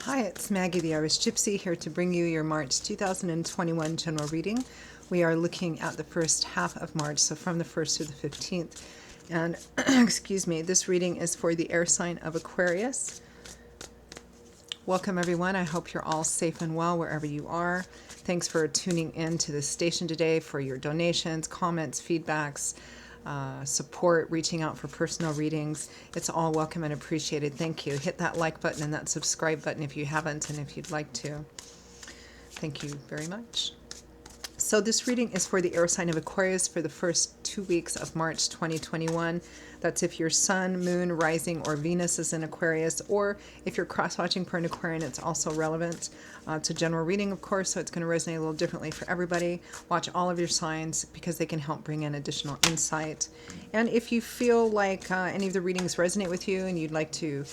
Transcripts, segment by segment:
Hi, it's Maggie the Irish Gypsy here to bring you your March 2021 general reading. We are looking at the first half of March, so from the 1st to the 15th. And, excuse me, this reading is for the air sign of Aquarius. Welcome everyone. I hope you're all safe and well wherever you are. Thanks for tuning in to this station today, for your donations, comments, feedbacks, support, reaching out for personal readings. It's all welcome and appreciated. Thank you. Hit that like button and that subscribe button if you haven't and if you'd like to. Thank you very much. So this reading is for the air sign of Aquarius for the first 2 weeks of March 2021. That's if your sun, moon, rising, or Venus is in Aquarius, or if you're cross-watching for an Aquarian, it's also relevant. It's a general reading, of course, so it's going to resonate a little differently for everybody. Watch all of your signs because they can help bring in additional insight. And if you feel like any of the readings resonate with you and you'd like to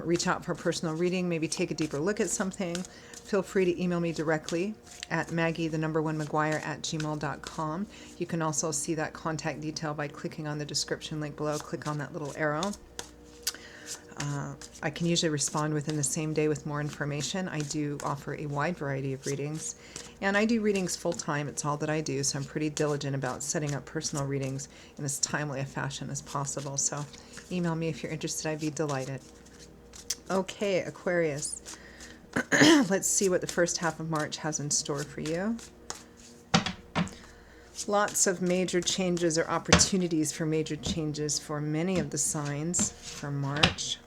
reach out for a personal reading, maybe take a deeper look at something, feel free to email me directly at maggie1maguire@gmail.com. You can also see that contact detail by clicking on the description link below. Click on that little arrow. I can usually respond within the same day with more information. I do offer a wide variety of readings, and I do readings full-time. It's all that I do, so I'm pretty diligent about setting up personal readings in as timely a fashion as possible. So email me if you're interested. I'd be delighted. Okay, Aquarius. Let's see what the first half of March has in store for you. Lots of major changes or opportunities for major changes for many of the signs for March.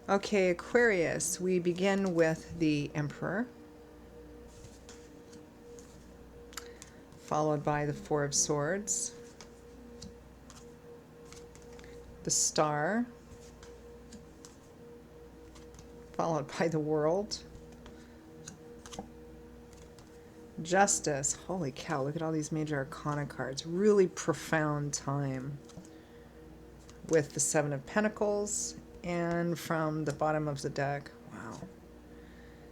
Okay, Aquarius, we begin with the Emperor, followed by the Four of Swords, the Star, followed by the World, Justice. Holy cow, look at all these major arcana cards. Really profound time with the Seven of Pentacles, and from the bottom of the deck, wow.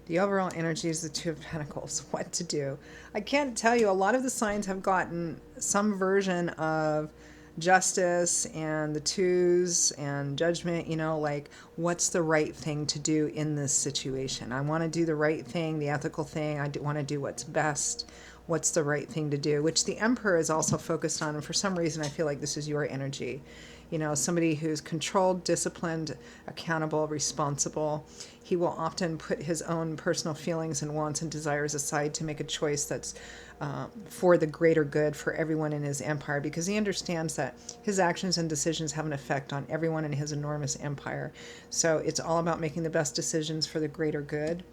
The overall energy is the Two of Pentacles. What to do? I can't tell you, a lot of the signs have gotten some version of Justice and the Twos and Judgment, you know, like what's the right thing to do in this situation? I want to do the right thing, the ethical thing. I want to do what's best. What's the right thing to do? Which the Emperor is also focused on. And for some reason, I feel like this is your energy. You know, somebody who's controlled, disciplined, accountable, responsible. He will often put his own personal feelings and wants and desires aside to make a choice that's for the greater good for everyone in his empire, because he understands that his actions and decisions have an effect on everyone in his enormous empire. So it's all about making the best decisions for the greater good.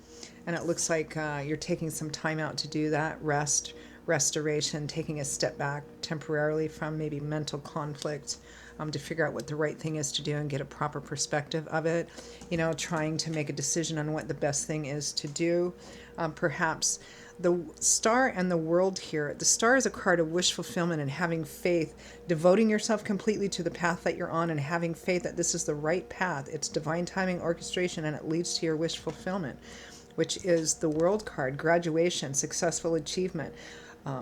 And it looks like you're taking some time out to do that. Rest, restoration, taking a step back temporarily from maybe mental conflict, to figure out what the right thing is to do and get a proper perspective of it. You know, trying to make a decision on what the best thing is to do. Perhaps the Star and the World here. The Star is a card of wish fulfillment and having faith, devoting yourself completely to the path that you're on and having faith that this is the right path. It's divine timing, orchestration, and it leads to your wish fulfillment, which is the World card, graduation, successful achievement,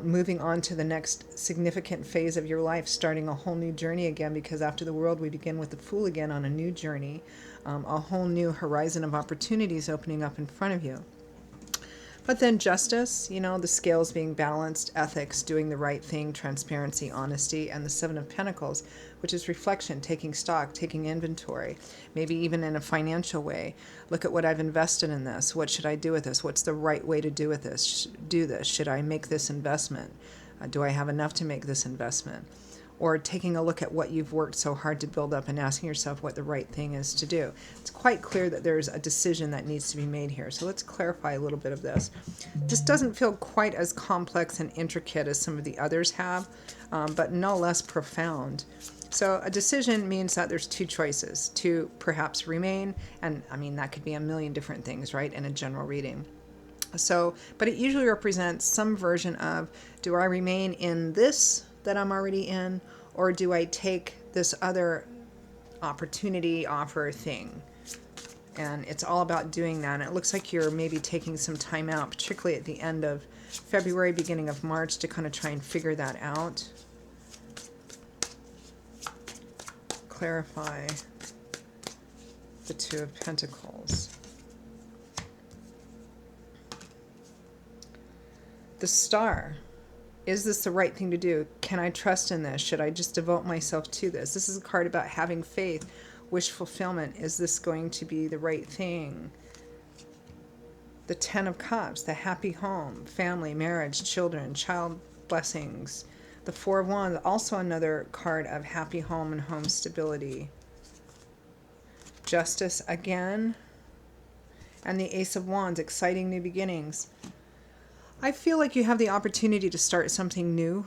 moving on to the next significant phase of your life, starting a whole new journey again, because after the World, we begin with the Fool again on a new journey, a whole new horizon of opportunities opening up in front of you. But then Justice, you know, the scales being balanced, ethics, doing the right thing, transparency, honesty, and the Seven of Pentacles, which is reflection, taking stock, taking inventory, maybe even in a financial way. Look at what I've invested in this. What should I do with this? What's the right way to do with this? Do this? Should I make this investment? Do I have enough to make this investment? Or taking a look at what you've worked so hard to build up and asking yourself what the right thing is to do. It's quite clear that there's a decision that needs to be made here. So let's clarify a little bit of this. This doesn't feel quite as complex and intricate as some of the others have, but no less profound. So a decision means that there's two choices: to perhaps remain, and I mean, that could be a million different things, right, in a general reading. So, but it usually represents some version of, do I remain in this that I'm already in, or do I take this other opportunity, offer, thing? And it's all about doing that. And it looks like you're maybe taking some time out, particularly at the end of February, beginning of March, to kind of try and figure that out. Clarify. the Two of Pentacles. The Star. Is this the right thing to do? Can I trust in this? Should I just devote myself to this? This is a card about having faith, wish fulfillment. Is this going to be the right thing? The Ten of Cups, the happy home, family, marriage, children, child blessings. The Four of Wands, also another card of happy home and home stability. Justice again. And the Ace of Wands, exciting new beginnings. I feel like you have the opportunity to start something new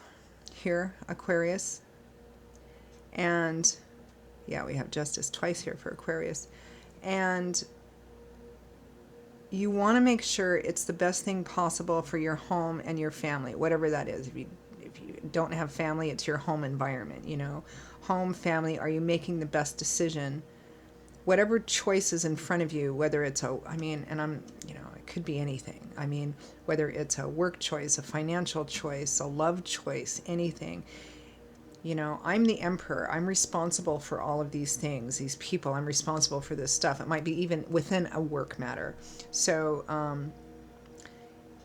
here, Aquarius. And yeah, we have Justice twice here for Aquarius. And you want to make sure it's the best thing possible for your home and your family, whatever that is. If you don't have family, it's your home environment, you know. Home, family, are you making the best decision? Whatever choice is in front of you, whether it's a, I mean, and I'm, you know, it could be anything. I mean, whether it's a work choice, a financial choice, a love choice, anything. You know, I'm the emperor. I'm responsible for all of these things, these people. I'm responsible for this stuff. It might be even within a work matter. So,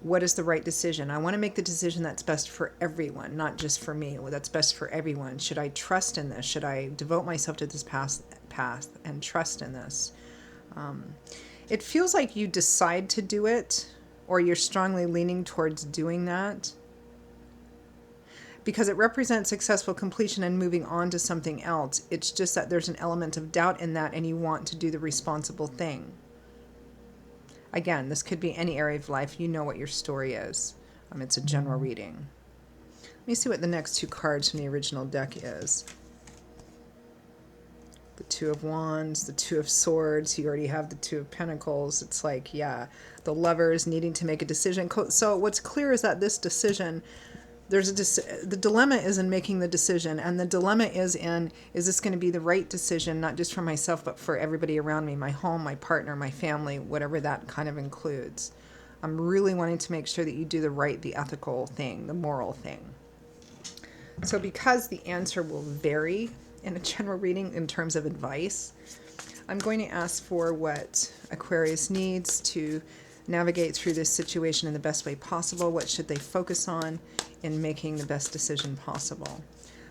what is the right decision? I want to make the decision that's best for everyone, not just for me. Well, that's best for everyone. Should I trust in this? Should I devote myself to this path and trust in this? It feels like you decide to do it, or you're strongly leaning towards doing that, because it represents successful completion and moving on to something else. It's just that there's an element of doubt in that, and you want to do the responsible thing. Again, this could be any area of life. You know what your story is. It's a general reading. Let me see what the next two cards from the original deck is. The Two of Wands, the Two of Swords. You already have the Two of Pentacles. It's like, yeah, the Lovers needing to make a decision. So what's clear is that this decision, the dilemma is in making the decision, and the dilemma is in, is this going to be the right decision, not just for myself, but for everybody around me, my home, my partner, my family, whatever that kind of includes. I'm really wanting to make sure that you do the right, the ethical thing, the moral thing. So because the answer will vary in a general reading in terms of advice, I'm going to ask for what Aquarius needs to navigate through this situation in the best way possible. What should they focus on in making the best decision possible?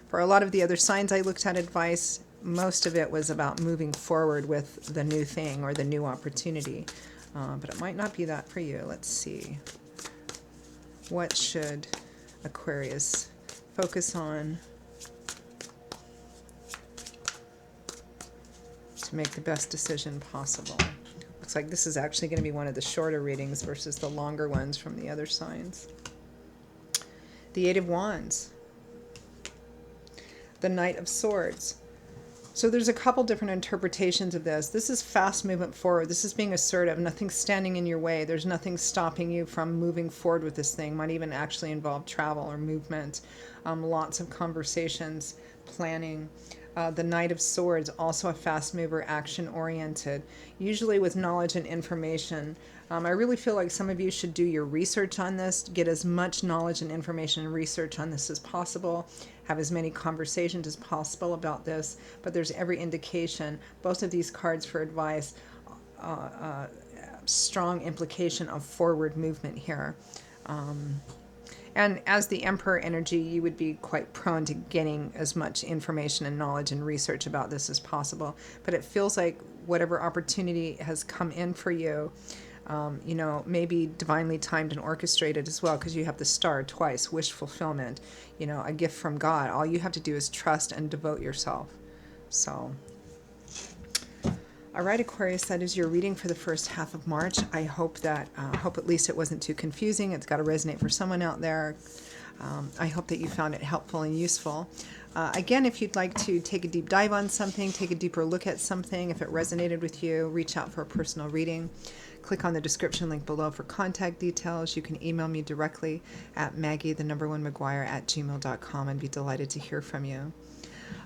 For a lot of the other signs I looked at advice, most of it was about moving forward with the new thing or the new opportunity. But it might not be that for you. Let's see. What should Aquarius focus on to make the best decision possible? Looks like this is actually going to be one of the shorter readings versus the longer ones from the other signs. The Eight of Wands. The Knight of Swords. So there's a couple different interpretations of this. This is fast movement forward. This is being assertive. Nothing's standing in your way. There's nothing stopping you from moving forward with this thing. Might even actually involve travel or movement. Lots of conversations, planning. The Knight of Swords, also a fast mover, action-oriented, usually with knowledge and information. I really feel like some of you should do your research on this, get as much knowledge and information and research on this as possible, have as many conversations as possible about this, but there's every indication, both of these cards for advice, strong implication of forward movement here. And as the Emperor energy, you would be quite prone to getting as much information and knowledge and research about this as possible. But it feels like whatever opportunity has come in for you, you know, maybe divinely timed and orchestrated as well, because you have the Star twice, wish fulfillment, you know, a gift from God. All you have to do is trust and devote yourself. So, all right, Aquarius, that is your reading for the first half of March. I hope that, hope at least it wasn't too confusing. It's got to resonate for someone out there. I hope that you found it helpful and useful. Again, if you'd like to take a deep dive on something, take a deeper look at something, if it resonated with you, reach out for a personal reading. Click on the description link below for contact details. You can email me directly at maggie1maguire@gmail.com and be delighted to hear from you.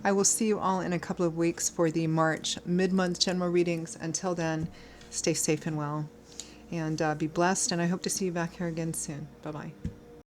I will see you all in a couple of weeks for the March mid-month general readings. Until then, stay safe and well, and be blessed, and I hope to see you back here again soon. Bye-bye.